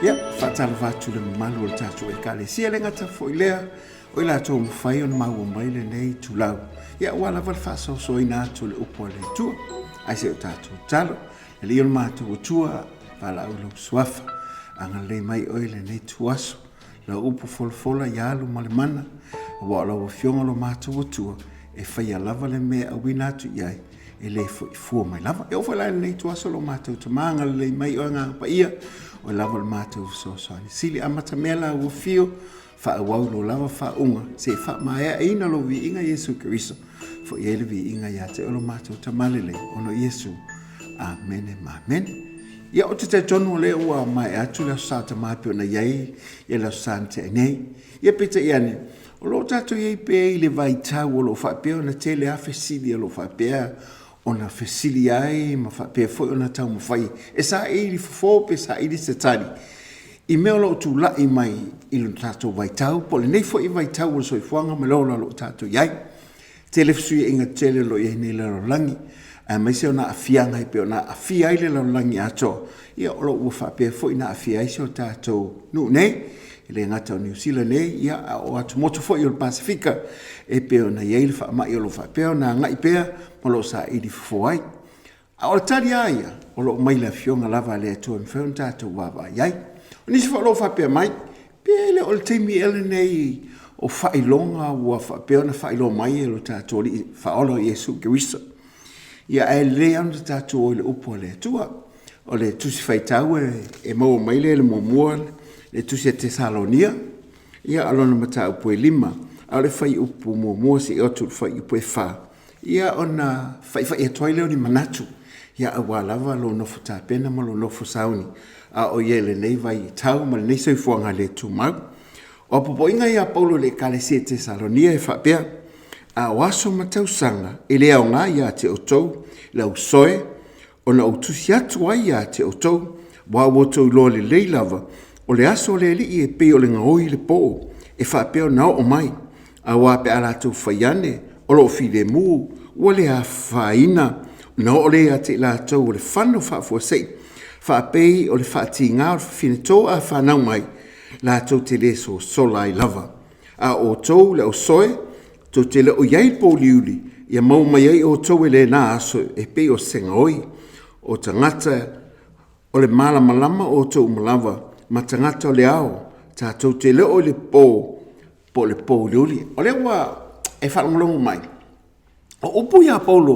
Ia, whaatalawatu le malu o le tātou e kale. Sia le ngata fo ilea, o ila tō mwhai o na mau mai le nei tulau. Ia, wala wala whaasoso ina atu le upo le tua. Aise o tātou talo, le li o mātou o tua, wala au lau suafa. Anga le mai oi le nei tuaso, la upo folfola ia alu ma le mana, wa lau o fionga lo mātou o tua, e whaia lava le mea au ina atu iai, e le fua mai lava. E o whala nei tuaso lo mātou tamanga le mai oi ngā pa ia, o lava le mātou soasoani. Sili amata mea la ua fio, wha awau lo lava wha unga, se wha maea ina lo vi inga Yesu Keriso, fo iele vi inga ia te olo mātou tamalele, ono Yesu. Amen, amen. Ia o te tonu le ua mai atu leo sa ta mapio na iai, ia leo sa te nei. Ia pita iane, o lo tato iei pe i le vai tau o lo whapea na tele a fesili o lo whapea, o na fesili ai, ma whapea foi o na tau mawhai. E sa e li fofope, sa e li se tari. I meo lo tu lai mai i lo tato vai tau, po le nei foi i vai tau o soi fuanga me lo lo tato iai. Tele fsui inga tele lo iei nei lo langi. Mai se o na afianga i pe o na afia i le lo langi ato. Ia o lo ua whapea foi na afia i se o tato nu nei. Ile ngata o New Zealand nei, ia o atu moto foi o Pasifika, e pe o na iei le wha mai o lo whapea, na ngai pea, mo lo sa i di fufuai. A o le tari aia, o lo mai la fionga lava le atua mwheo tato wawa iai. O nisi wha lo whapea mai, pe le o le teimi ele nei, o whailonga ua whapea na whailonga mai e lo tato li whaolo Yesu Keriso. Ia e le anu tato o le upo le atua, o le tusi whaitau e mau mai le mua le tusi te Salonia, ia alona mata upo e lima, a le whai upo mua se otu whai upo e wha. Ia ona whai e toile o ni manatu, ia a walava lo nofo tāpena ma lo nofo sauni, a o ye le nei vai tau ma le nei soifuanga le tu mau. O popo inga ia Paulo le kale se te Salonia e whapea, a waso matau sanga, e le au ngā ia te otou, le au soe, ona utusi atu ai ia te otou, wa wotou lo le leilava, o le aso le li e pe o le ngaoi le po, e whapea nao o mai, a wape alatou whaiane, o lo file mu, o le a whaina, no o le a te latou o le whano whafua sei, whapei o le whaati ngā o whine tō a whanau mai, latou te le so solai lava. A o tau le o soe, to te le o iai po liuli, ia mau mai ai o tau e le nā aso e pe o senga oi, o tangata o le malama o tau malava, ma tangata o le ao, tātou te le o le po le po liuli. O le ua e whalongalongo mai. O upu ia Paulo,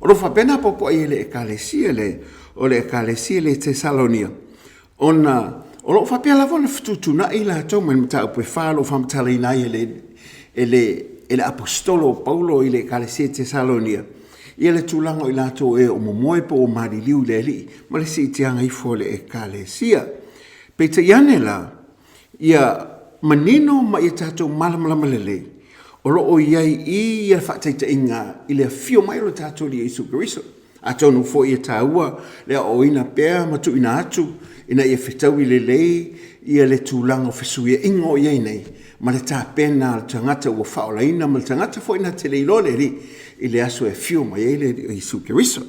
o lo whapena popo i le ekalesia le, o le ekalesia le te Salonia. O lo whapea lava na whtutuna i la tau mai mta upu e whalo whamtala ina i ele apostolo Paulo i le ekalesia te Salonia. Ia le tūlanga i la tau e o momoe po o mari liu le li, ma le si tianga i fo le ekalesia. Peita iane la, ia manino ma i tātou malamalama lele, o lo o iai i ia whataita inga i le fio mai lo tātou li Yesu Keriso. A tonu fo i a tāua, le o ina pēr matu ina atu, ina ia whetau i le lei, ia le tūlanga o whesuia ingo iai nei, ma le tāpena le tangata ua whaolaina, ma le tangata fo ina te leilo le ri, i le aso e fio mai e le Yesu Keriso.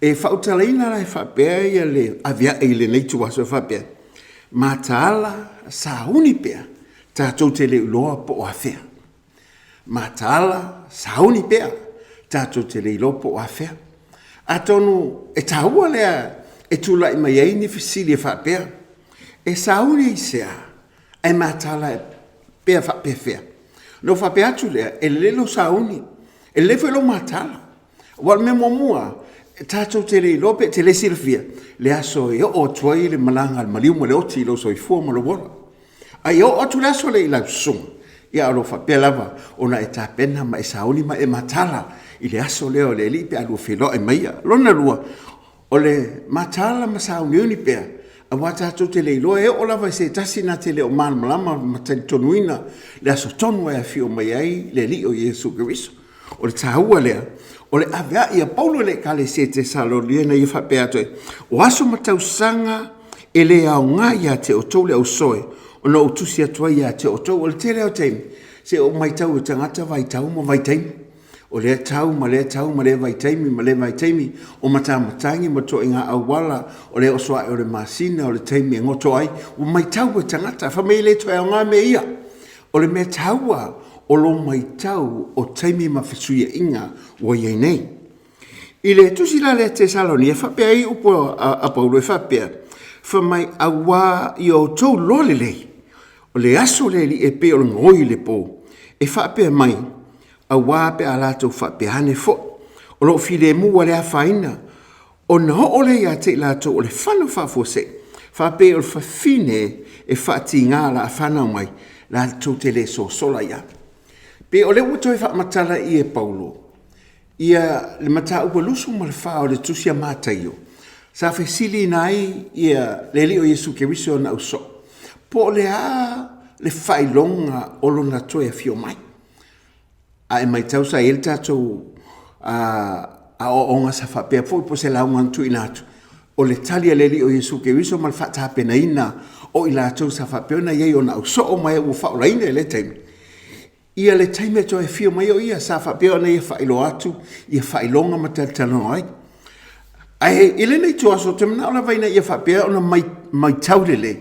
E whautalaina la e whapea ia le avia e le neitu waso e whapea. Ma taala sauni pea, tātou te le uloa po o awhea. Ma taala sauni pea, tātou te le uloa po o awhea. A tonu e tāua lea e tula i mai eini fisili e whapea. E sauni i sea, e ma taala e pea whapea whea. No whapea atu lea, e lelo sauni, e lewelo ma taala. Wal me momua, tātou te le lope te le silfia, le aso e o tuai le malanga al maliu mo le oti lo so i fua mo lo wora. Ai o atu le aso le i lau sunga, ia alo whapea lava, ona e tāpena ma e sauni ma e matala, i le aso leo le li pe alu whilo e maia. Lona lua, o le matala ma Sauniuni pea, a wa tātou te le iloa e o lava se tasina te le o malama ma te tonuina, le aso tonu e a fio mai ai le li o Yesu Keriso. O le tāua lea, o le avea ia Paulo le kale se te Salonia na i whapea toi. O aso matau sanga e le au ngā ia te o tau le au soe, o na utusi atua ia te o tau, o le tere au teimi, se o mai tau o tangata vai tau ma vai teimi. o le tau ma le vai taimi o matamatangi ma to inga awala o le osoa o le masina o le taimi ngoto ai o mai tau e tangata fa mai le to e ngā me ia o le me taua o lo mai tau o taimi ma fesuia inga o iei nei i le tusi la le Tesaloni e whapea i upo a Paulo e whapea fa mai awa i o tau lole lei o le aso le li e pe o le ngoi le po e whapea mai a wape a lato whapeane fo. O lo file mua le a whaina. O na ho ole ia te lato o le whanu whafose. Whape o le whawhine e whaati ngā la a whanau mai. La tau te le so sola ia. Pe o le utoi whamatala i e Paulo. Ia le mata ua lusu ma le wha o le tusia mātaio. Sa whesili nai ia le li o Jesu ke riso na uso. Po le a le whailonga o lo na toi a fio mai. A e mai tau sa el tātou a o onga sa whapea fo po se launga tu inatu. O le talia leli o Jesu ke riso mal whatapena ina o i lātou sa whapea na iei o na uso o mai o whauraina le taimi. Ia le taimi to e fio mai o ia sa whapea na ia whailo atu, ia whailonga ma talano ai. Ai ele nei tu aso te mana o la vaina ia whapea o na mai tau lele.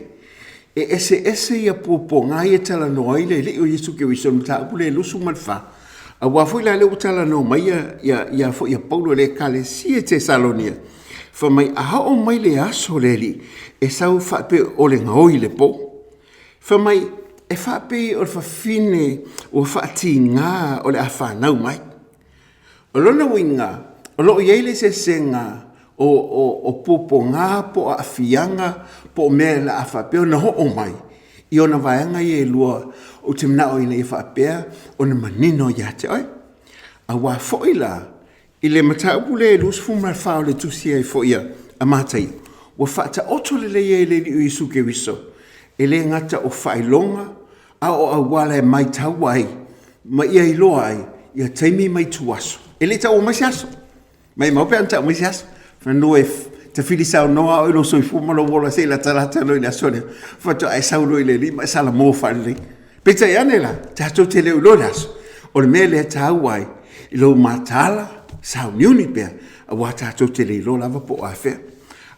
E ese ia poponga ia talano ai le o Jesu ke riso mta upule lusu malfa. A wafui la le utala no mai ia fo ia Paulo le kale si e Tesalonia. Fa mai a hao mai le aso le li e sau whape o le ngoi le po. Fa mai e whape o le whawhine o whaati ngā o le a whanau mai. O lona winga, o lo iele se senga o popo ngā po a fianga po mea la a whape o na ho o mai. I ona vaianga i e lua o te mnao i nei whaapea o na manino i ate oi. A wā foila i le mataupule e lus fumar whao le tusia i foia a mātai. Wa whaata oto le lei e le li ui suke wiso. E le ngata o whailonga a o a wala e mai tau ai. Ma ia i loa ai ia taimi mai tuaso. E le tau o mai siaso. Mai maupe anta o mai siaso. Whanua e te whiri sao noa o ilo soi fumalo wola se la talata lo i la sone. Whato ai sao lo i le lima sala mō whale. Peta i ane la, tātou te leo loras. O le mea lea tāu ai, i lo mātala, Sauniuni pia, a wā tātou te leo lo lava po a whea.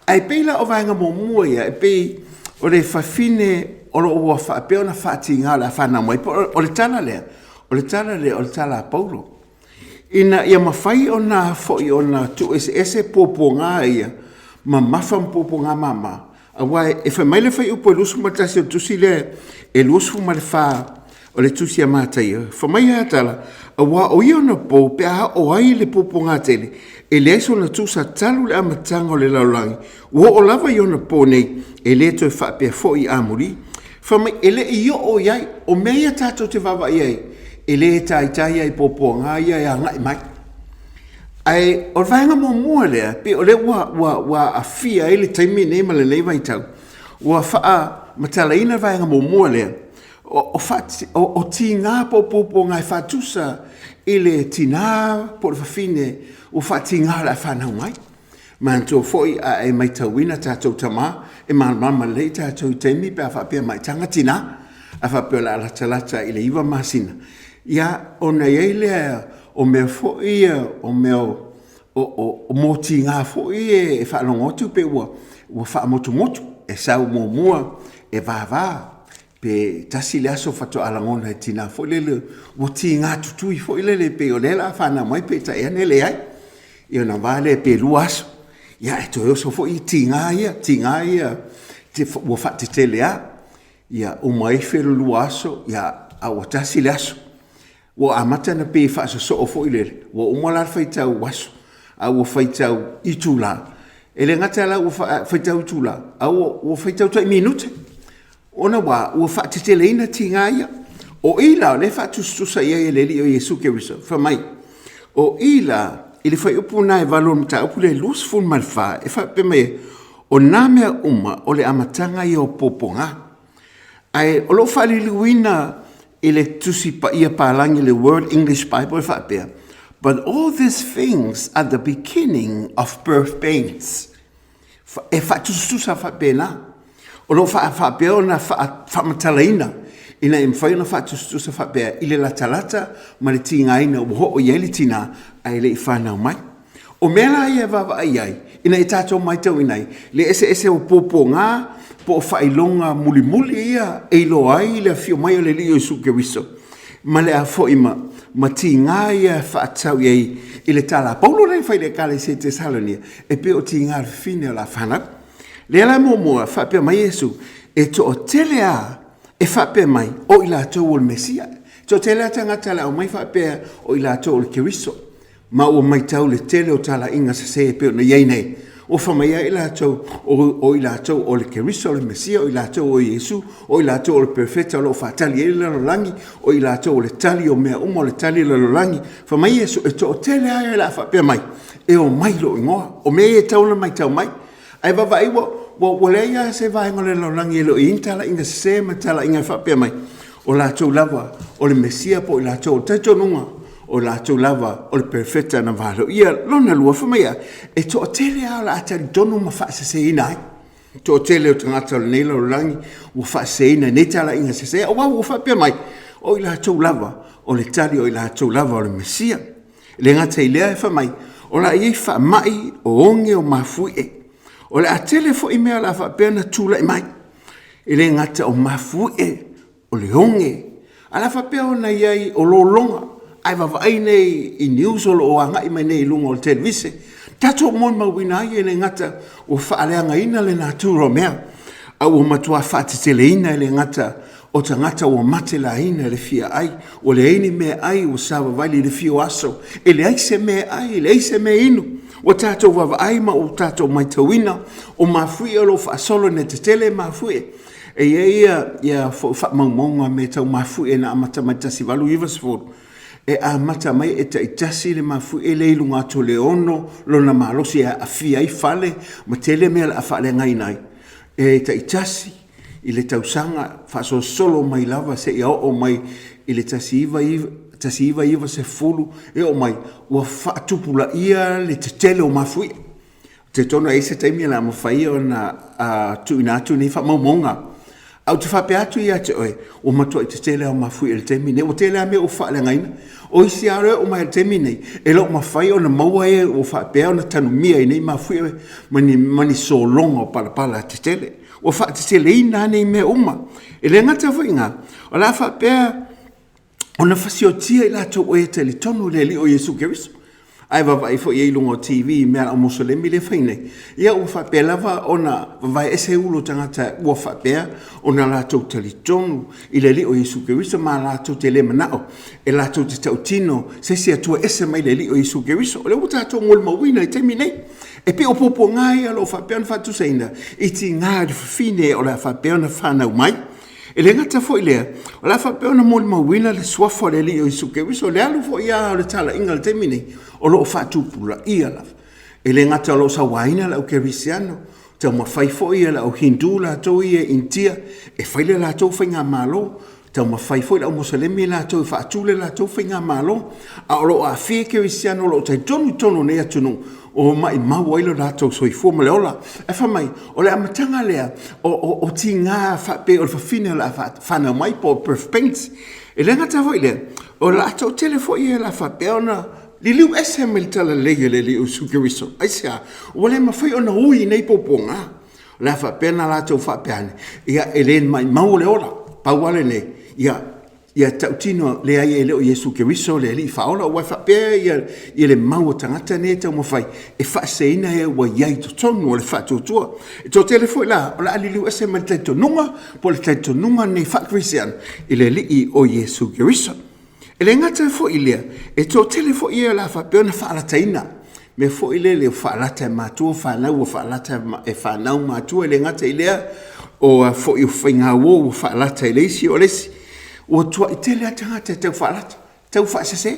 Ai peila o vaenga mō mua ia, e pei o le whawhine o lo ua whaapea o na whaati ngā la whana mai, o le tala lea, o le tala Paulo. Ina ia mawhai o nā foi o nā tu ese popo ngā ia, ma mawham popo ngā mama, a wai e whamaile whai upo e lusu matasi o tusi le e lusu ma le wha o le tusi a mātai. Whamai atala, a wā o iona po pe a o ai le popo ngā tele e le so na tusa talu le amatanga o le laulangi. Ua o lava iona po nei e le to e whapea fo i amuri. Whamai ele i o iai o mea tātou te wawa iai e le tai ai popo ngā iai a ngai mai. Ai, o vaenga mō mua lea, pe o le wa a fia ele taimi nei ma le nei vai tau. Ua wha matalaina vaenga mō mua lea. O ti ngā popo ngai whatusa ele tina po le whawhine o wha ti ngā la whanau mai. Manto foi a e mai tauina tātou tama e mama lei tātou taimi pe a whapea mai tanga tina a whapea la lata ile iwa masina. Ia, o na iei lea o mea foi o mea o moti ngā foi e whaalongotu pe ua whaamotu e sau mua e vāvā pe tasi le aso whato alangona e tina foi lele o ti ngā tutui foi lele pe o lela whana mai pe ta ea nele ai i o na vale pe lua aso ia e toi oso foi ti ngā ia te ua whate tele a ia o mai whero lua aso ia a o tasi le aso wo amata na pe fa so o foi le wo umala faita waso a wo faita itula ele ngata la wo faita itula a wo faita 2 minute ona wo fa tele ina tinga ia o ila le fa tu sa ia le li o Jesu ke riso fa mai o ila ele fa upuna e valon ta upule lus fun malfa e fa pe me o name o le amatanga i o poponga ai o lo fa li luina ele tusi pa ia palangi le Word English Bible whapea. But all these things are the beginning of birth pains. E whatususa whapea na. O lo whapea o na whamatalaina. ina e mwhai ona whātustu sa whapea i le lata ma le tinga ina o ho o ieli tina ai le i whanau mai. O mela ia vava ai ina i tātou mai tau inai le ese o popo ngā po o whailonga muli ia e lo ai le fio mai o le li o Iesu Keriso. Ma le a fo ima ma tinga ia whaatau iei i le tala. Paulo le whai le kale se te salonia e pe o tinga fine o la whanau. Le ala mua whapea mai Iesu e to o tele a e whapea mai o i lātou o le Mesia. To tele a tangata la o mai whapea o i lātou o le Keriso. Ma o mai tau le tele o tala inga sa se e pe o na iei nei. O whamaia i lātou o i lātou o le Keriso, o le Mesia, o i lātou o Iesu, o i lātou o le perfeta o lo whātali e le langi, o i lātou o le tali o mea o le tali le langi. Whamai Iesu e to o tele aia e la whapea mai, e o mai lo ingoa, o mea e tau na mai tau mai. Ai wawa iwa, o le ia se vaenga le langi e lo i intala inga se ma tala inga whapea mai. O lātou lava, o le Mesia po i lātou o taitonunga, o lātou lava o le perfeta na valo. Ia lona lua whamaya, e to o tele a la atari donu ma whaasase ina ai. To o tele o tangata o le neila o langi, o whaasase ina netala inga sase, o wau o whapea mai, o i lātou lava, o le tali o i lātou lava o le Mesia. Le ngata i lea e whamai, o la i whamai o onge o mafui e. O le a tele fo i mea la whapea na tūla i mai. I le ngata o mafui e, o le onge. A la whapea o na iai o lo longa, ai vavai nei i news o lo anga i mai nei lunga o le televise. Tato mon mawina ai e le ngata o whaaleanga ina le naturo mea. Au o matua whaatitele ina e le ngata o tangata o mate la ina le fia ai. O le eini mea ai o sawa vali le fio aso. E le aise mea ai, le aise mea inu. O tato vavai ma o tato mai tawina. O mafui o lo whaasolo ne te tele mafui. E ia whaamaumonga me tau mafui e na amata mai tasi valu ivasforu. E a mata mai e ta itasi le mafu e le ilunga to le ono lo na malosi a fia i fale ma tele mea a fale ngai nai e ta itasi i le tausanga faso solo mai lava se ia o mai i le tasi iwa iwa se fulu e o mai ua whaatupula ia le te tele o mafu te tono e se taimi la mawhai o na tu inatu ni whamaumonga au te whape atu ia te oe, o matua i te tele o mawhui e le temi nei, o tele a mea o whaale ngaina, o isi are o mai le temi nei, e lo mawhai o na maua e o whape o na tanu mia i nei mawhui e, mani so longa o palapala te tele, o wha te tele i nā nei mea uma, e le ngata whainga, o la whape o na whasio tia i lato o e te li tonu le li o Iesu Keriso, ai vavai fo i lungo TV mea o Mosolemi le whaine. Ia ua whapea lava o na vavai ese ulo tangata ua whapea o na lātou talitonu i le li o Iesu Keriso ma lātou te le manao. E lātou te tautino se si atua ese mai le li o Iesu Keriso. O le uta atua ngol mawina i temi nei. E pe o popo ngai alo whapea na whatu seina. I ti ngā fine o la whapea na whanau mai. E le ngata fo i lea, o la whapea na moli mawina le swafo le li o Iesu Keriso. Le alu fo ia o le tala inga le temi nei. O lo whaatupula ia lava. E le ngata lo sa waina la o kerisiano, te ma whaifo ia la o hindu la tau ia intia, e whaile la tau whainga malo, te ma whaifo ia la o mosalemi la tau whaatule la tau whainga malo, a o lo a whie kerisiano lo tai tonu ne atunu, o mai mawailo la tau soifua ma leola, e whamai, o le amatanga lea, o ti ngā whape o le whawhine la whanau mai po birth paints, e le ngata fo i lea, o la tau telefo ia la whape ona, li liu ese me tala lege le li o Iesu Keriso. Aisia, o le mawhai o na ui nei poponga. Le whapena la tau whapeane. Ia elen mai mau le ora, pauale nei. Ia tautino le ai ele o Iesu Keriso, le li whaola, ua whapea ia le mau tangata ne tau mawhai. E whaaseina e ua iai to tonu o le whaatotua. E to telefoi la, o la ali liu ese me taito nunga, po le taito nunga nei whakrisian, i le li o Iesu Keriso. E le ngata fo i lea, e tō tele fo ia la whapea na whaalata ina. Me fo i lea le whaalata e mātua, whanau o whaalata e whanau mātua, e le ngata i lea, o fo i whainga o whaalata e leisi o lesi. O tua i tele atangata e tau whaalata, tau whaasese.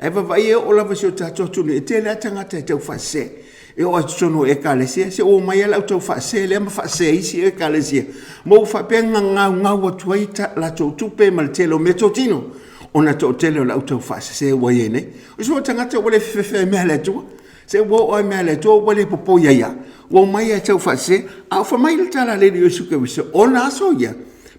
E wawai e o lava si o tātua tunu, e tele atangata e tau whaasese. E o atono e kālesia, se o mai ala o tau whaasese, le ama whaasese isi e kālesia. Mo whapea ngau atua i la tau tupe ma le telo me tō tino. Ona to tele o la auto fase se waye ne o so tangata wale fefe me la tu se wo o me la tu wale popo ya wo mai e tau fase a fa mai tala le Iesu Keriso ona so ya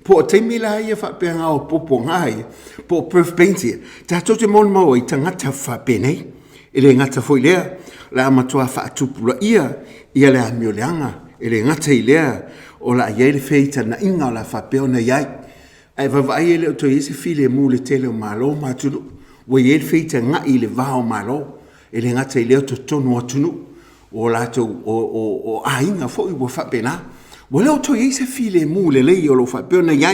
po te mila ia fa pe nga o popo ngai po perf painti ta to te mon mo i tangata fa pe nei ele ngata foi lea la matua fa tupula ia le amioleanga ele ngata i lea o la ia le feita na inga la fa pe ona ia ai va vai ele to isi file mu le tele malo ma tu we ele feita nga i le va o malo ele ngata i lea to tonu atunu o la to o ainga foi wo fa pe na wala o to isi file mu le o lo fa pe ona ia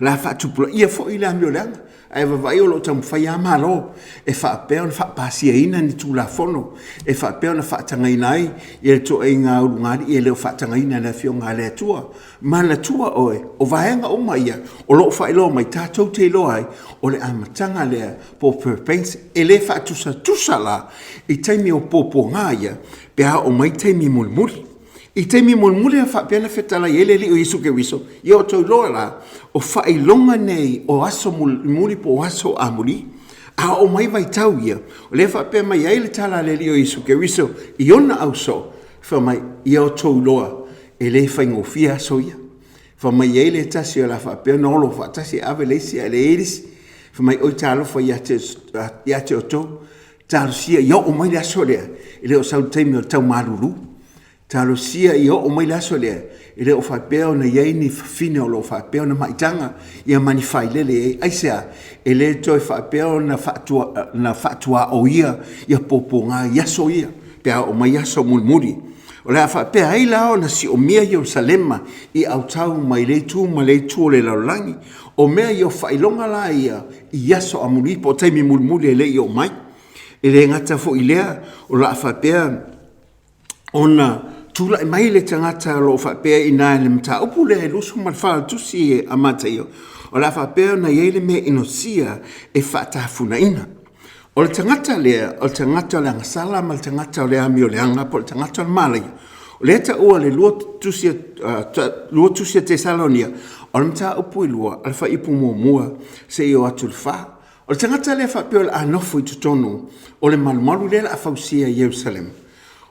la fa tupula ia foi le amioleanga ai va vai o lo tam fa ia malo e fa pe on fa pasia ina ni tu la fono e fa pe on fa tanga ina ai e to e nga ngari e le fa tanga ina na fio nga le tua mana tua o vaenga o mai o lo fa ilo mai tatou te lo ai o le amatanga le po perpens e le fa tu sala i taimi o popo ngaia pe o mai taimi mulmuri i taimi mulmuri fa pe na fetala ele li o isu ke wiso i o to lo la o fa ilonga nei o aso mulmuri po aso amuri a o mai vai tau ia o le fa pe mai ele tala le li o isu ke wiso i ona au so fa mai i o to loa e le fa ngofia so ia fa mai ele tasi o la fa pe no lo fa tasi ave le si ele eris fa mai o talo fa ia te o to talo sia i o mai la so le ele o sau taimi o tau malulu talo sia i o mai la so le ele o fa pe ona ye ni fine o lo fa pe ona maitanga ia mani fai lele ai sea ele to fa pe ona fatua o ia poponga ia so ia pe o mai ia so mulmuri o le fa pe ai la ona si o mia Jerusalema i au tau mai le tu le laulangi o mea i o failonga la ia so amuri po taimi mulmuri le i o mai ele ngata fo ilea o la fa pe ona tula e mai le tangata lo fa pe ina le mta upu le lusu mal fa tusi e amata yo o la fa pe na yele me inosia e fa ta funa ina o le tangata le ngasala mal tangata le amio le anga po le tangata mala o le ta o le luo tusi Tesalonia o le mta upu lua al fa ipu mua se yo atul fa o le tangata le fa pe o anofo i tutonu o le malmalu le la fausia Jerusalem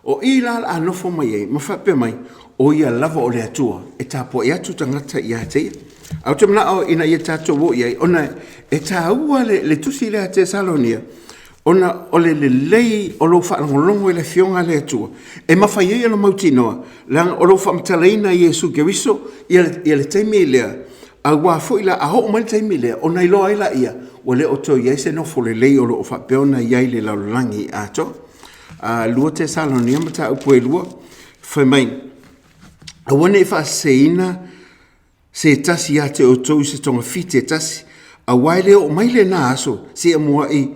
o ila anofo mai ma fa pe mai o ia lava o le atua e tapo e atu tangata ia te au te mana o ina ia tato wo ia ona e taua le tusi le Tesalonia ona o le lei o lo fa ngolongo le fionga le atua e ma fa ia lo mautinoa lang o lo fa mtalaina Yesu ke wiso ia le taimi lea a wa fo ila a ho mai taimi lea ona ilo ila ia o le o to ia se no fo le lei o lo fa pe ona ia le la langi ato lua Tesalonia mata upo e lua fai mai a wane e wha seina se tasi a te o tau se tonga fite tasi a waile o maile na aso se a mua i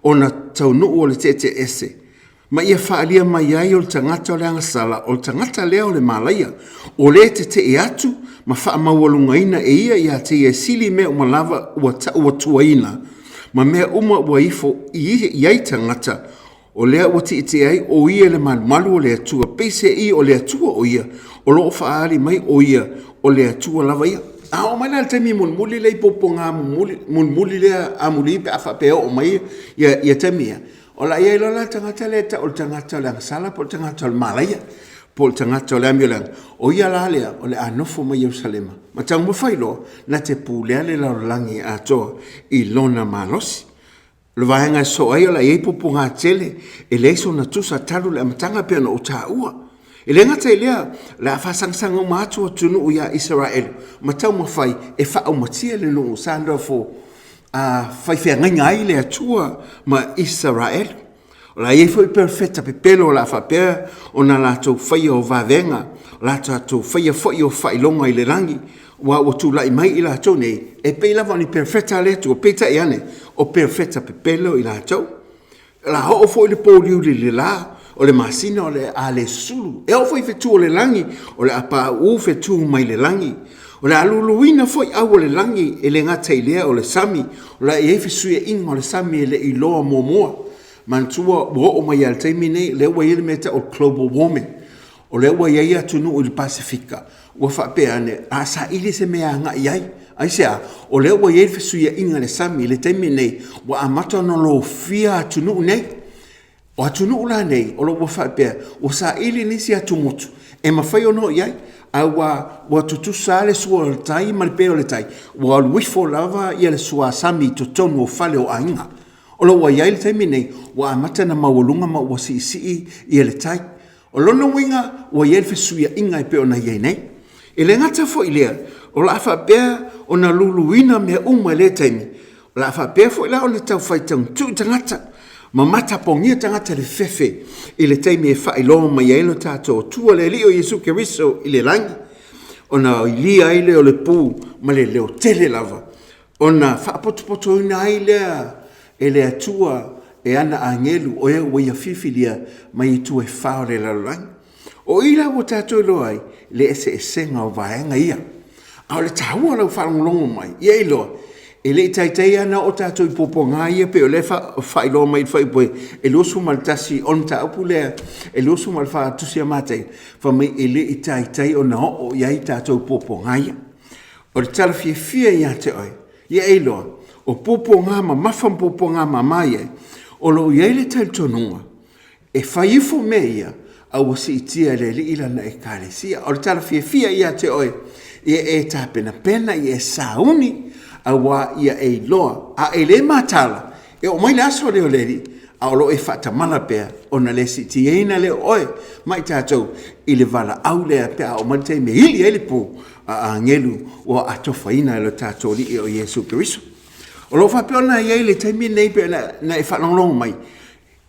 o na tau nuu o le te ese ma ia wha alia mai ai o le tangata o le angasala o le tangata lea o le malaia o le te e atu ma wha mawalunga ina e ia te e sili me o malava ua tuaina ma mea uma ua ifo i ai tangata o lea ua ti ai o ia le malu o le atua pese i o le atua o ia o loo whaari mai o ia o le atua lava ia a o mai la temi mulmuli le popo ngā mulmuli le amuli pe afa pe o mai ia temi ia o la ia ilo la tangata le ta o tangata le angasala po tangata le malaia po tangata le amiolang o ia la lea o le anofo mai Jerusalema ma tangu mawhailo na te pūlea le laulangi a toa i lona malosi le vaenga so ai la e popo ngā tele e le so na tusa talu le amatanga pe o ta ua e le ngata i lea la whasangsanga o mātua tunu o ia Israel ma tau mawhai e wha au matia le no sanda fo whai whea ngai le atua ma Israel o la e foi perfecta pe pelo la whapea o na la tau whai o vavenga la tau whai o whai longa i le rangi wa tu lai mai i la tau nei e pe lava ni perfecta le tu o peta i ane o perfecta pe pelo i la tau la ho foi le poliu le la o le masina o le ale sulu e o foi fetu o le langi o le apa u fetu mai le langi o le aluluina foi au o le langi e le ngata i lea o le sami o la e fesuia inga o le sami e le iloa momoa mantua o mai al taimi nei le ua i le meta o global warming o le ua ia tunu o le Pasifika ua whape ane a sa ili se mea nga iai ai sea o le ua ia fesuia inga le sami le taimi nei ua amata no lo fia tunu nei O atunu ula nei, o lo wafa pia, o sa ili nisi atu motu. E mawhai ono iai, a wa tutu sa le sua le tai, ma le peo le tai. Wa wifo lava ia le sua sami to tonu o fale o ainga. O lo wa iai le taimi nei, wa amata na mawalunga ma wa si ia le tai. O lono winga, wa iai le fesuia inga e peo na iai nei. E le ngata fo ilea, o la afa pia o na luluina mea uma le taimi. O la afa pia fo ilea o le tau faitang tu tangata. Ma mata pongia tangata le fefe i le taimi e whailo mai ailo tātou tua le li o Yesu Keriso i le langi. O na ilia aile o le pū ma le leo tele lava. O na whaapotopoto ina ailea e le atua e ana angelu o ea wea whiwhilia mai i tu e whao le lalangi. O ila o tātou loai le ese e senga o vaenga ia. A o le tahua lau whalongolongo mai, ia iloa. E le taitai ana o tātou i poponga ia pe o le whailo mai whai poe e losu maltasi on ta upu lea e losu mal wha tusi a mātai wha mai e le i taitai o na o iai tātou poponga ia. O le tala fia ia te oi, ia e loa, o poponga ma mawham poponga ma mai e, o lo iai le tai tonunga, e whaifo me ia a wasi i tia le li ilana e kālesia. O le tala fia ia te oi, ia e tā pena ia e Sauniuni, a wa ia e loa, a e le matala, e o mai le aso leo leri, a o lo e whata mana pea, o na le si tieina leo oe, mai tātou, i le wala au lea pea, o mante me hili e le pō, a ngelu, o a tofaina le tātou li e o Yesu Keriso. O lo whapeona i e le taimi nei pea na e whanonglongo mai,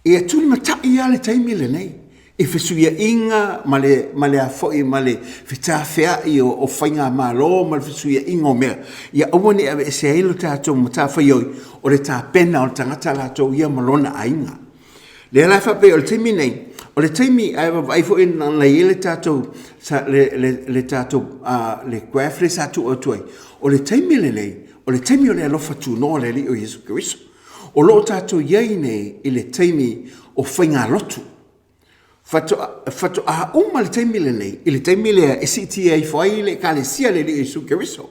e a tuli matai ia le taimi le nei, e fesuia inga ma le afoi ma le fitafea i o whainga malo ma le fesuia inga o mea. Ia awane ave e se heilo tātou matawhai oi o le tā pena o le tangata latou ia malona a inga. Le alai whape o le teimi nei, o le teimi ai fo ina nei le tātou le tātou le graph le sātou o tuai. O le teimi le nei, o le teimi o le alofa tū no le li o Yesu Keriso. O lo tātou iei nei i le teimi o whainga lotu. Fato a uma le taimile nei, i le taimile e siti ai fwai le ka le sia le li Yesu Keriso.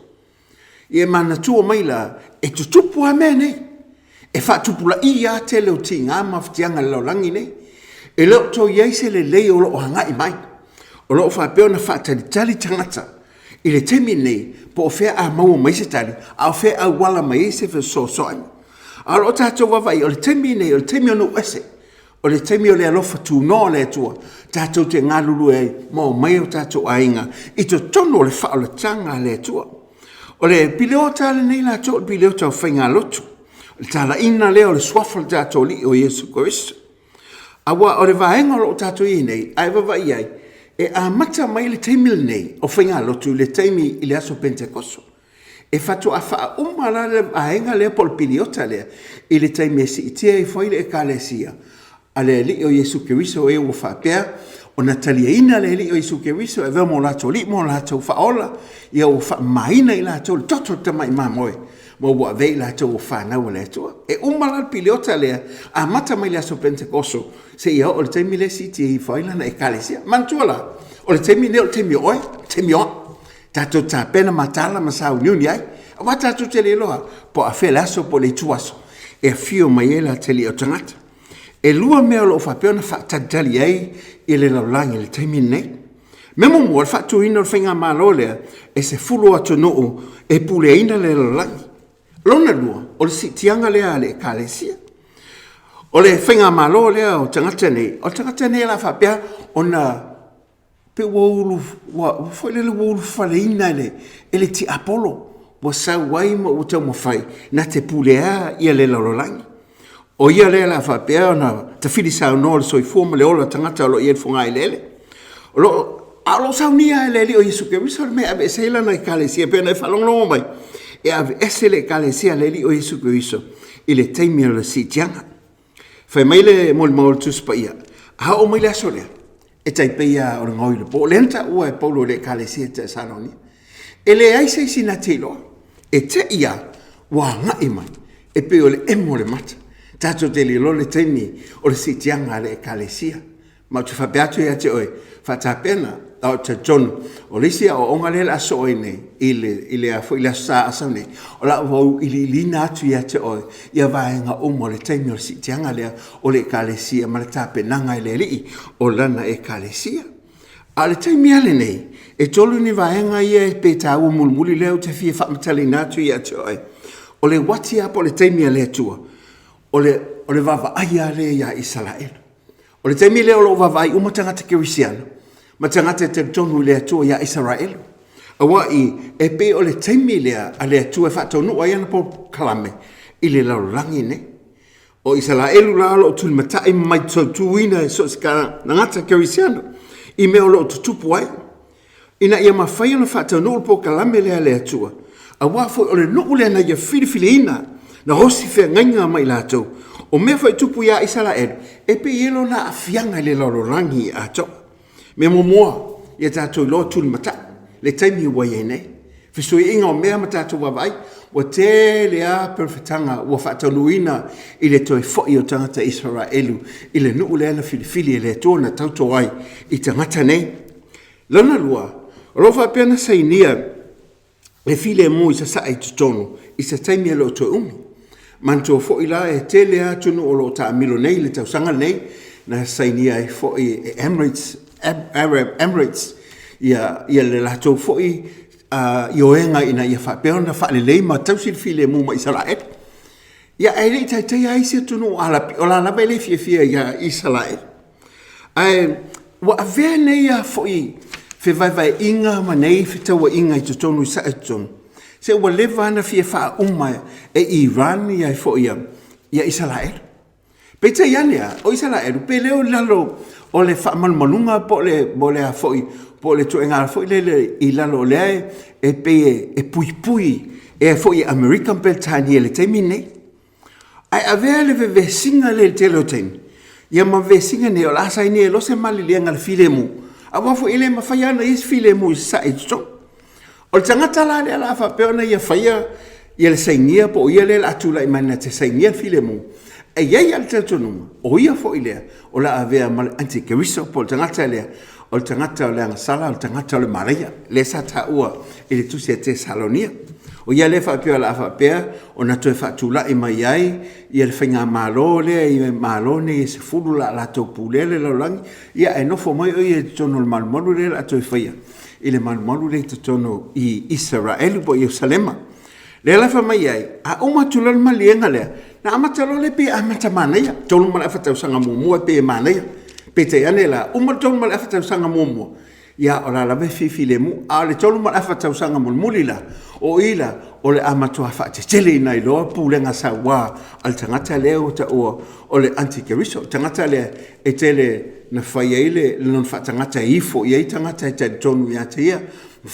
I e mana tua maila e tutupu a mea nei. E whatupu la ia te leo ti ngā mawhitianga le laulangi nei. E leo tō iaise le lei o loo hangai mai. O loo whapeo na whatalitali tangata. I le taimile nei, po o whea a maua maise tali, a o whea a wala maise fe so soani. A loo tātou wawai, o le taimile nei, o le taimile no ese. O le taimi o le alofa tū no le tua, tātou te ngā lulu e mo mai o tātou ainga, i to tono le wha o le tanga le tua. O le pileo tāle nei la tō, le pileo tau whainga lotu. Le tāla ina leo le swafal tātou li o Yesu Keriso. Awa o le vaenga o tātou i nei, ai wawa iai, e a mata mai le taimi nei o whainga lotu, le taimi i le aso Pentekoso. E fatu a wha umara le vaenga leo pol pileo tālea, i le taimi e si itia i whaile e ka le sia. Ale li o Yesu Keriso e o whapea, o na taliaina le li o Yesu Keriso e veo mo lato li mo lato whaola, i o whamaina i lato le toto tamai mamoe, mo wa vei lato o whanau le atua. E umala piliota lea, a mata mai le aso Pentekoso, se ia o le teimi le siti e i whailana e kalesia. Mantuala, o le teimi ne o teimi oe, teimi oe, tato ta pena matala ma Sauniuni ai, a wa tato te le loa, po a whele aso po le tuaso, e a fio mai e la te li o tangata. E lua mea lo whapeo na whaatadali ai i le laulangi le taimi nei. Memo mua le whaatu ina le whainga malo lea e se fulu atu noo e pule ina le laulangi. Lona lua, o le sitianga lea le kalesia. O le whainga malo lea o tangata nei la whapea o na pe waulu, whailele waulu whale ina e le ti Apollo. Wa sau wai ma utau mawhai na te pulea i le laulangi. O ia lea la whapea na ta whiri sao no le soifua le ola tangata o lo i e whunga i lele. O lo saunia e lele o Yesu Keriso me ave esela na i kalesia pena e whalonglongo mai. E ave esele e kalesia lele o Yesu Keriso i le teimi o le sitianga. Whai mai le moli maol tuspa ia. Ha o mai le aso lea. E taipe ia o le ngoi le po. Lenta ua e paulo le kalesia te Sauniuni. E le aise isi na te iloa. E te ia wa ngai mai. E pe o le emo le mata. Tato te li lo le teimi o le sitianga le kalesia. Ma tu whapeatu ia te oe, whatapena, o te John o lisia o onga le aso nei ile a fo ile sa asa nei o la vo ile lina atu ia te o ia vaenga o mo le taimi o si tianga le o le kalesia ma le tape nanga ile li o lana e kalesia a le taimi ale nei e tolu ni vaenga ia e pe tau mulmuli leo te fie whamatali natu ia te o le wati apo le taimi ale tua o le vava aia le ia Israel o le taimi leo lo vava ai umatangata kirisiana ma tangata te tonu le atua ia Israel. Awa e pe o le taimi lea a le atua whatonu a iana po kalame i le laurangi ne. O Israelu la alo tuli matai mai tuina e so sika nangata kerisiano i meo lo tutupu ai. Ina ia mawhai ona whatonu po kalame lea le atua. Awa fo o le nuu lea na ia filifiliina na hosi fea ngainga mai la atou. O mea whai tupu ia Israelu e pe ielo na afianga le laurangi a atou. Me moa ia tātou loa tūni mata, le taimi ua ia nei. Fisui inga o mea ma tātou wawai, wa te lea perfetanga, wa whatanuina i le toi fwoi o tangata Israelu, i le nuu lea na filifili e le tōna tauto ai i tangata nei. Lana lua, o lofa peana sainia le file mo i sa sa i tutonu, i sa taimi e lo toi umi. Manto fwoi la e te lea tunu o lo ta amilo nei, le tausanga nei, na sainia e fwoi e Arab Emirates ia le latou foi ioenga ina ia whapeona whaalelei ma tausil file mu ma Israel. Ia ele tai ai se tunu ala o la bele fia ia Israel. Wa avene ia foi fe vai inga manei fe tawa inga i tonu sa tonu. Se wa leva na fia fa e Iran ia foi ia Israel. Pete ia o Israel pe leo lalo o le whaamalmalunga po le a foi, po le tuenga foi le i lalo le e pe e pui e foi American Beltani le taimi nei. Ai avea le vesinga le telo taimi. Ia ma vesinga ne o la sai ne lo se mali le ngal file mu. A wa foi ile ma faiana is file mu sa e tso. O tangata la le la fa peona ia faia ia le sainia po ia le atula i mana te sainia file mu. E iei al te tonuma, o ia fo ilea, o la avea mal antikeriso, po le tangata lea, o le tangata o le angasala, o le tangata o le maria, le sa ta ua, i le tusi a te salonia. O ia le whapea la whapea, o na toe whatula i mai ai, ia le whainga malo lea, i malo ne, i se furu la tau pule le laulangi, ia e nofo mai o ia te tono le malmalu le la toe whaia, i le malmalu le te tono i Israelu po Ierusalema. Le la mai ai, a umatula le malienga lea, na amatalo le pe amata manaya, tolu mala fatau sanga mumu pe manaya. Pe te ane la, tolu mala fatau sanga mumu. Ia o la lave fifile mu, a le tolu mala fatau sanga mulmuli la, o ila, o le amatua fate tele ina iloa pulenga sa wa, al tangata leo ta o le antikeriso, tangata le e tele na whaia ile, le non fatangata ifo, ia i tangata e te tonu ia te ia,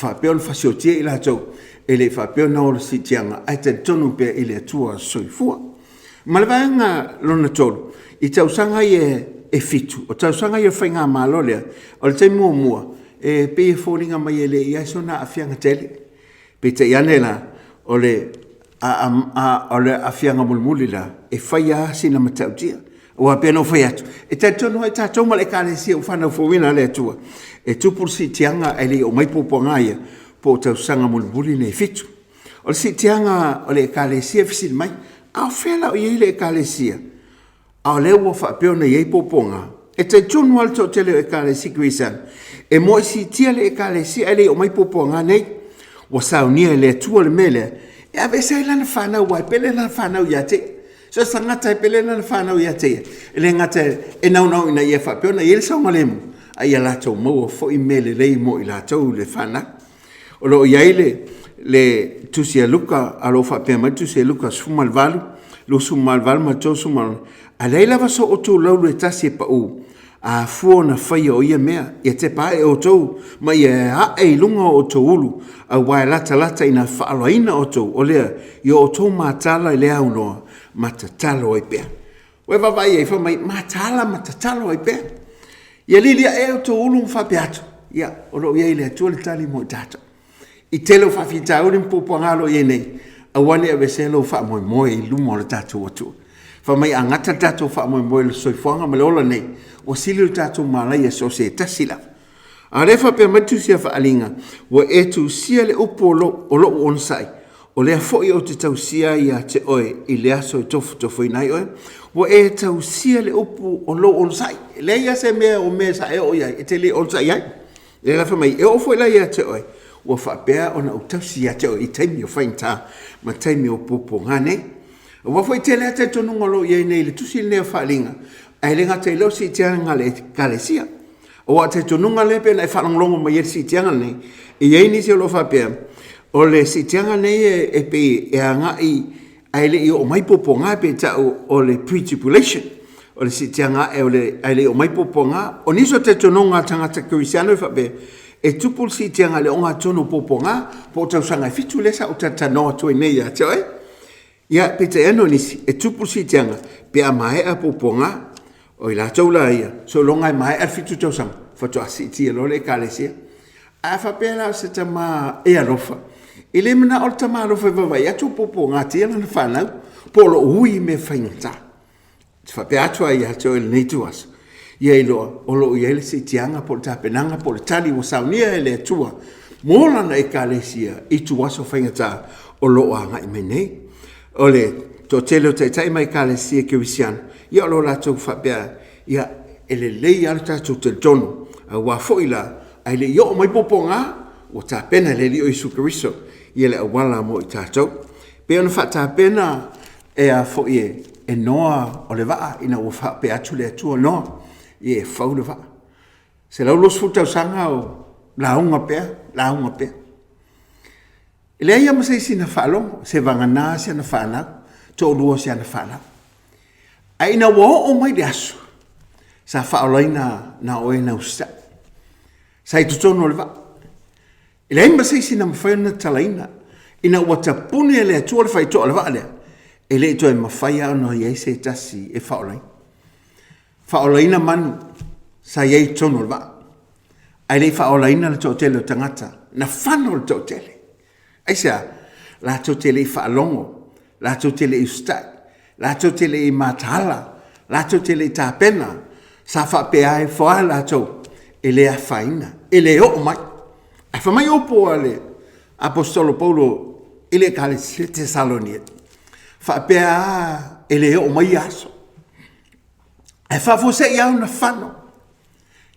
whapeo le fasiotia ila tau, e le whapeo na o le sitianga, e te tonu pe ile atua soifua. Malavaanga lona tolu, i tausanga e fitu, o tausanga i whainga malo lea, o le tei mua, e pe e fōringa mai e le i aisona a fianga tele. Pe te ianela, o le afianga mulmuli la, e whaia sina matautia, o a pēno whai atu. E tai tonu e tātou male kāle sia u whanau fōwina le atua, e tupur si tianga e le o maipopo ngāia, po tausanga mulmuli ne fitu. O le si tianga o le kāle sia fisil mai, au fela o iei le ekalesia. Au leo wa whapeo na iei poponga. E te tunu alto te leo ekalesi krisan. E mo si tia le ekalesia ele o mai poponga nei. Wa saunia le tua le mele. E ave se lana whanau wai pele lana whanau ia te. So sangata e pele lana whanau ia te. E le ngata e nau ina ia whapeo na iei saunga lemu. A ia lato maua fo i mele lei mo i lato le whana. O lo iei le tusia luka alo fa pe mai tusia luka sumal valu lo sumal val ma to sumal a leila va so o to lo le tasi pa u a fu na fai o ia mea e te pa e o to mai a e lunga o to ulu a wa lata ina fa aloina o to o le yo o to matala le auno matatalo e pe we va vai e fa mai matatalo e pe ia lilia e o to ulu fa piato ia o lo ia ile to le tali mo data I telo fa fita o limpo pangalo yene a wane a veselo fa mo I lumo le tatu atu fa mai angata tatu fa mo le soifanga malola nei o silu tatu malai so se tasila A refa pe matu sia whaalinga, wa e tu sia le upo o lo onsai, o lea foi o te tau sia ia te oe, i le aso i tofu inai oe, wa e tau sia le upo o lo onsai, le ia se mea o mea sa e o iai, e te le onsai ai, le la mai, e o foi la ia te oe, wa whapea o na utau sia te oe, i taimi o whainta, ma taimi o popo ngane, wa foi te lea te tonunga lo iai nei, le tusi lea whaalinga, ai le ngata i lo si te anga le kalesia, o wa te tonunga lepe na e whanonglongo ma ier si tianga nei, i ei nisi o lo whapea, o le si tianga nei e pe e anga i aile i o mai popo ngā pe tau o le pre-tribulation, o le si tianga e o le aile o mai popo ngā, o niso te tonunga tangata kirisiano i whapea, e tupul si tianga le o ngā tono popo ngā, po tau sanga i fitu lesa o tatanoa tui nei a te oe, ia pe te eno nisi, e tupul si tianga, pe a mai a popo ngā, o i la tau la ia, so longa i mai al fitu tau sang, fatu asi tia lo le kalesia. A whapea la se ta ma e alofa. I le mana o ta ma alofa i wawai atu popo ngā tia na whanau, po lo ui me whaingata. Whapea atua i ato e le neitu aso. Ia i loa, o lo i ele se tianga po le tapenanga, po le tali o saunia e le atua. Mōlana e kalesia, i tu aso whaingata o lo a ngai me nei. O le, to telo te tai mai kalesia kirisiano. Ia lo la tau whapea, ia ele lei ala tātou te tono, a wā foila, ai le ia o mai popo ngā, o tā pena le li o Isu Keriso, ia le awala mo i tātou. Pe ona wha tā pena e a fo e noa o le waa, ina o whapea atu le atua noa, i e whau le waa. Se lau los futau sanga o launga pea. I le ia masai si na whalongo, se vangana si na whanau, tō lua si na whanau. Ai na wo o mai le aso. Sa whaolaina na oe na usta. Sa i tutono le wa. I le aima seisi na mawhaina talaina. Ina ua ta pune e le atua le whaitoa le wa lea. E le ito e mawhaia ano iei se tasi e whaolaina. Whaolaina manu sa iei tono le wa. Ai le whaolaina le tō tele o tangata. Na whano le tō tele. Ai sea, la tō tele i whaalongo. La tō tele i ustai. La tō tele i mātala, la tō tele i tāpena, sa whapea e whae la tō, e le a whaina, e le o mai. A whamai opo a le Apostolo Paulo, e le kale te Salonia. Whapea e le o mai aso. E whafose i au na whano.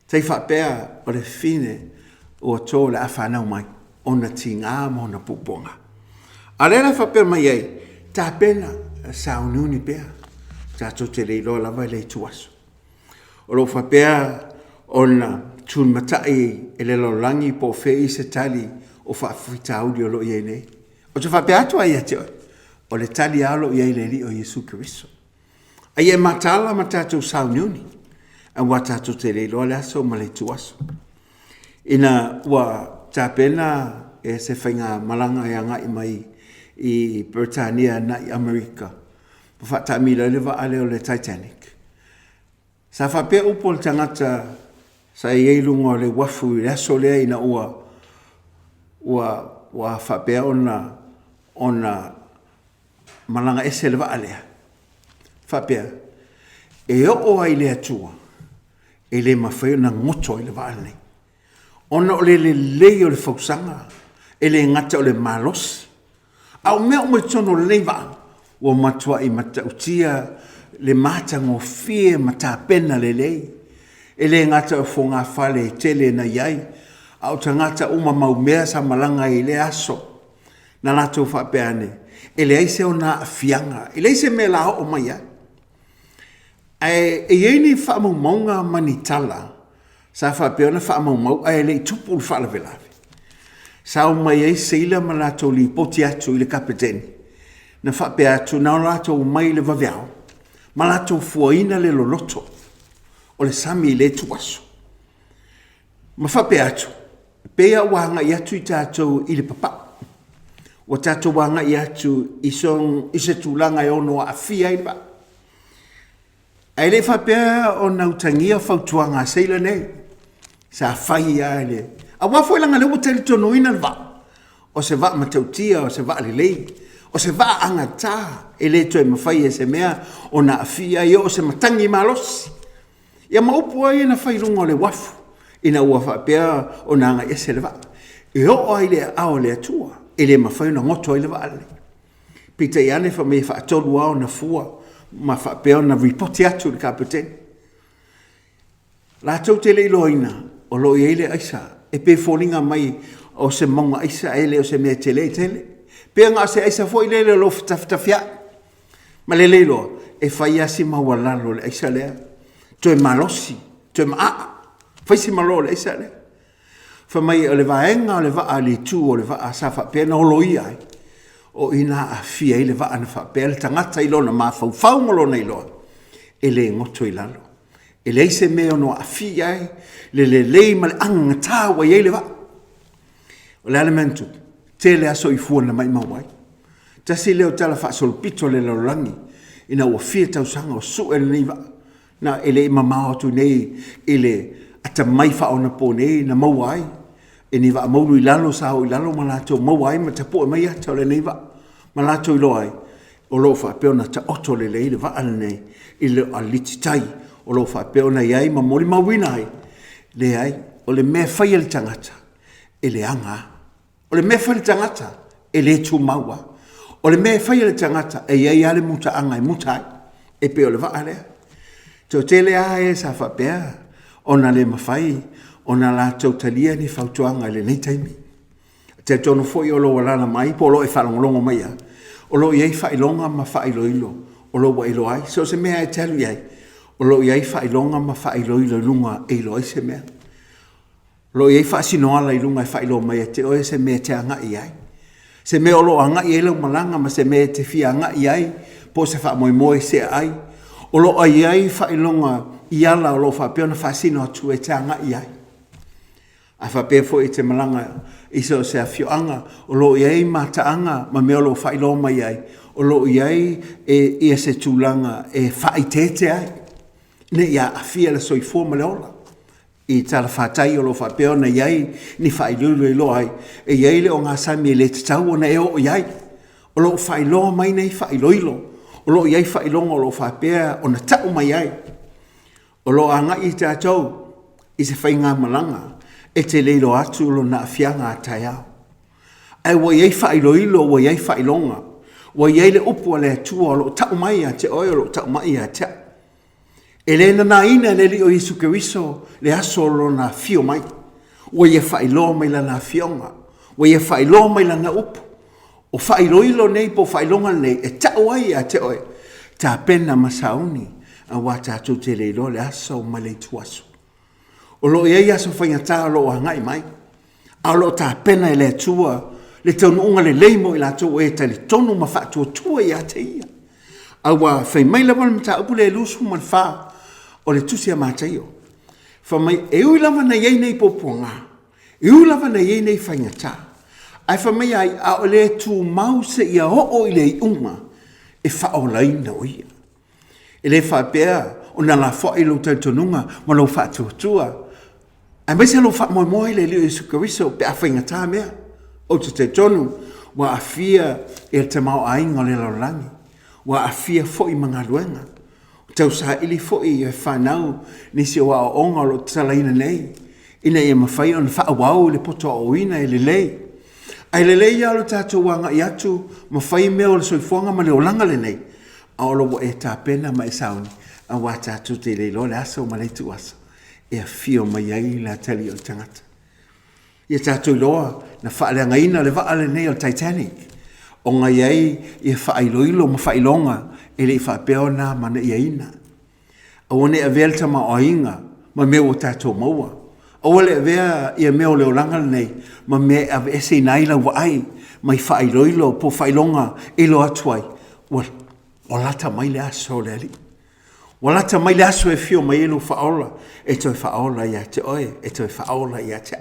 Tei whapea o le fine o tō le a whanau mai, o na tingā mo na puponga. A le la whapea mai ei, tāpena, Sauniuni pea, tātou te leilo lava le tuaso. O lo whapea o na tun matai e le lolangi po whei se tali o whawhita audi o lo iei nei. O te whapea atua ia te oi, o le tali alo iei le li o Iesu Keriso. A ie matala ma tātou Sauniuni, a wa tātou te leilo le aso ma le tuaso. Ina wa tāpena e se whainga malanga e anga i mai i Britannia na i Amerika. Po whata mila le wa ale o le Titanic. Sa whapea upo le tangata sa i eilunga o le wafu i aso lea ina ua whapea ona malanga ese le wa alea. Whapea, e o ai le atua, e le mawhai na ngoto i le wa alea. Ona o le lei o le whausanga, e le ngata o le malosi. Au mea o mai tono leiva, o matua i matautia le matang o fie matapena le lei. E le ngata o fonga whale tele na iai, au ta ngata uma mau mea sa malanga i le aso, na lato whapeane. E le aise o na fianga, e le aise me la o mai ai. E eini whaamau maunga manitala, sa whapeona whaamau mau, e le tupu whala velawe. Sao mai ei seila ma lato li poti atu i le kapiteni. Na whape atu na lato mai le waweao. Ma lato fuaina le loloto. O le sami le tuaso. Ma whape atu. Pea wanga i atu i tātou i le papa. O tātou wanga i atu i se tūlanga i ono a fia i le ba. Ai le whapea o nautangia whautuanga seila nei. Sa whai a le. A wafo ilanga le utele tono ina le va. O se va matautia, o se va le lei. O se va angata. E le toi mawhai e se mea o na afia i o se matangi malosi. Ia maupu ai na whairunga o le wafu. ina ua whaapea o nanga ese le vaa. E o ai le ao le atua, e le mawhai na ngoto ai le vaa le. Pita i ane wha me whaatolu ao na fua, ma whaapea na ripoti atu le kapiteni. La tau te le iloina, o lo i eile aisa, e pe fōlinga mai o se monga aisa ele o se mea tele tele. Pea ngā se aisa fo i lele lo fitafitafia. Ma le leilo, e whai asi maua lalo le aisa lea. Toe malosi, toe maa, whaisi malo le aisa lea. Wha mai o le vaenga o le vaa le tū o le vaa sa whapea na olo i ai. O ina a fia i le vaa na whapea le tangata i lona ma whau ngolo i loa. E le ngoto i lalo. E le se mea no a fia ai, le ma le anga tāwa i le vaa. O le elementu, te le aso i fuana mai mawai. Tasi leo tala wha solpito le laulangi, ina ua fia tau sanga o su ele nei vaa. Na ele ima mao tu nei, ele ata mai wha ona po nei, na mawai. E ni vaa maulu i lalo sa o i lalo malato mawai, ma ta po mai ata o le nei vaa. Malato i loai, o lo wha peona ta oto le le vaa le nei, i le aliti tai, o lo wha peona iai, ma mori mawina ai. Le ai, o le mea whai le tangata, e le anga. O le mea whai le tangata, e le tu maua. O le mea whai le tangata, e iai ale muta anga e mutai, e pe o le vaa lea. Tau te lea e sa wha pea, o na le mawhai, o na la tau talia ni whautuanga le nei taimi. Te tono foi o lo walana mai, po lo e whalongolongo mai a. O lo iei whailonga ma whailoilo, o lo wa ilo ai. So se mea e telu iei, o lo iei whailonga ma whailoilo lunga e ilo ai se mea. Lo iei whaasinoala i lunga e whailo mai a te oe se mea te anga i ai. Se mea o lo anga i elo malanga ma se mea te fia anga i ai, po se wha moe se ai. O lo ai ai whailonga i ala o lo whapeona whaasino atu e te anga i ai. A whapea fo i te malanga iso se a fioanga, o lo iei mataanga ma mea o lo whailo mai ai. O lo iei e ia se tūlanga e whaitete ai. Ne ia a fia la soifua ma le ola. I tala whatai o lo whapeona iei ni whailulu i lo ai. E iei le o ngā sami e le te tau o na e o iei. O lo whailo mai nei whailoilo. O lo iei whailonga o lo whapea o na tau mai ai. O lo anga i te atou i se whainga malanga. E te leilo atu lo na fianga a tai au. Ai wa iei whailoilo, wa iei whailonga. Wa iei le upu le atua lo tau mai a te oe lo tau mai a te. E le na ina le li o Isu Keriso le aso lo na fio mai. Wa iei whailo mai la na fionga. Wa iei whailo mai la na upu. O whailoilo nei po whailonga nei e tau ai a te oe. Ta pena ma Sauni a wata atu te leilo le aso ma le tuasu. O lo iei aso whaingatā lo a ngai mai. A lo tā pena e le atua, le taunu unga le leimo i la tō e tali tonu ma whaatua tua i a te ia. A wa whai mai lawa le mata upu le lusu man wha o le tusi a mātaio. Wha mai e ui lawa na iei nei poponga, e ui lawa na iei nei whaingatā. Ai wha mai ai a o le tū mause i a o i le i unga e wha o laina o ia. E le wha pēr o na la wha i lo tautonunga ma lo whaatua tua. Ai mai se lo wha moe le lio Isu Keriso pe a whaingatā mea. O te tonu, wa a fia e te mau ainga le laulangi. Wa a fia fo i mga luenga. Tau sa ili fo i e whanau nisi o a onga lo talaina nei. Ina e mawhai on wha awau le poto o ina e le lei. Ai le lei alo tātou wanga i atu mawhai mea o le soifuanga ma le olanga le nei. A olo wa e tā pena ma e Sauni. A wa tātou te le lo le aso ma le tu aso. E a fio mai ai la tali o tangata. Ia tātou loa na whaaleanga ina le waale nei o Titanic. O ngai ai ia whaailoilo ma whailonga e le i whaapeo nā mana ia ina. A wane a velta ma o inga ma mea o tātou maua. A wale a vea ia mea o leo langa nei ma mea a ese inaila wa ai mai whaailoilo po whailonga e lo atuai. O lata mai le aso le ali. Walata mai le aso e fio mai elu whaola, e toi whaola ia te oe, e toi whaola ia te.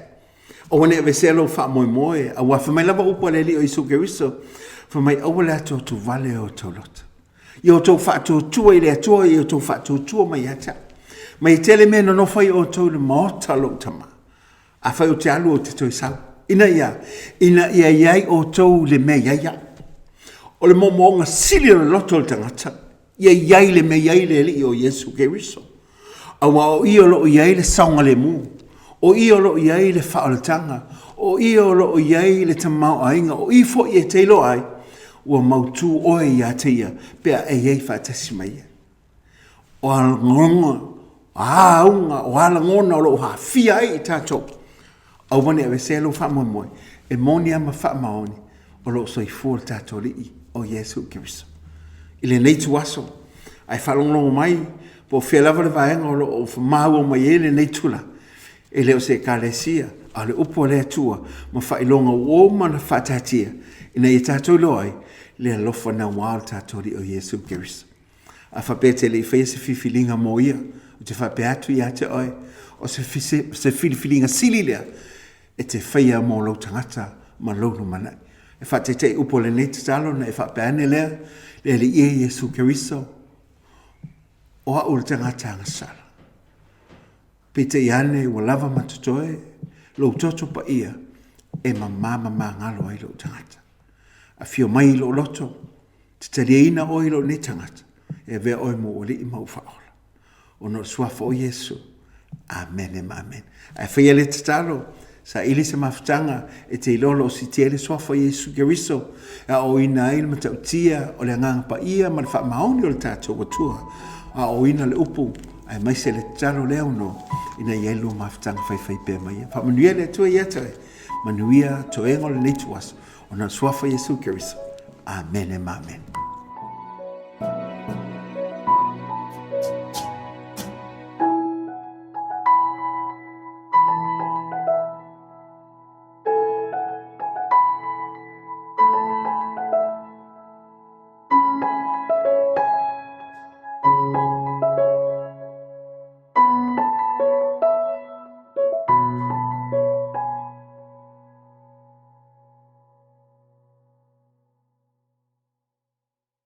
O wane e veselo wha moe moe, a wafa mai lava upo le li o Isu Keriso, fa mai awale ato tu vale o tau lota. I o tau whaatua tua i le atua, i o tau whaatua tua mai ia te. Mai tele mea no whai o tau le maota lo tama. A whai o te alu o te toi sau. Ina ia iai o tau le mea ia. O le momonga sili o loto le tangata. Ia iai le me iai le li o Isu Keriso. A wa o i o lo iai le saunga le mu. O i o lo iai le whaalatanga, o i o lo iai le tamau ainga, o i fo i e teilo ai, ua mautu oe i a teia, pea e iei whaatasi mai. O ala ngonga, aunga, o ala ngona o lo ha fia ai i tātou. Au wani awe se lo wha moe, e moni ama wha maoni, o lo soi fua tātou li o Yesu Kiriso. Ile nei tu aso, ai whalongo mai, po whia lava le vaenga o lo o whamau o mai ele nei tula. E leo se kalesia, a le upo le atua, ma whailonga o mana whatatia, ina i tātou loai, le alofa na wāo tātou li o Yesu Kiriso. A whapete le i whaia se whiwhilinga mo ia, o te whape atu i ate oi, o se whiwhilinga sili lea, e te whaia mo lau tangata, ma launu manai. E whate te upo le nei te talo, na e whape ane lea, le li ia Yesu Kiriso, o a ura tangata ngasala. Pete i ane ua lava matutoe, lo toto pa ia, e mama ngalo ai lo tangata. A fio mai lo loto, te tariaina oi lo ne tangata, e vea oi mo o li i mau whaola. O no suafa o Yesu, amen e amen. Ai whaia le tatalo, sa ili se mafutanga, e te ilolo o si te ele suafa o Yesu Kiriso, a o ina il matautia, o le nganga pa ia, ma le wha maoni o le tātou watua, a o ina le upu, ai mai se le talo leo no, ina ielu mafutanga whai pe mai. Wha manuia le tua iatae, manuia to engo le neituas, o na suafa Yesu Kiriso. Amen e amen.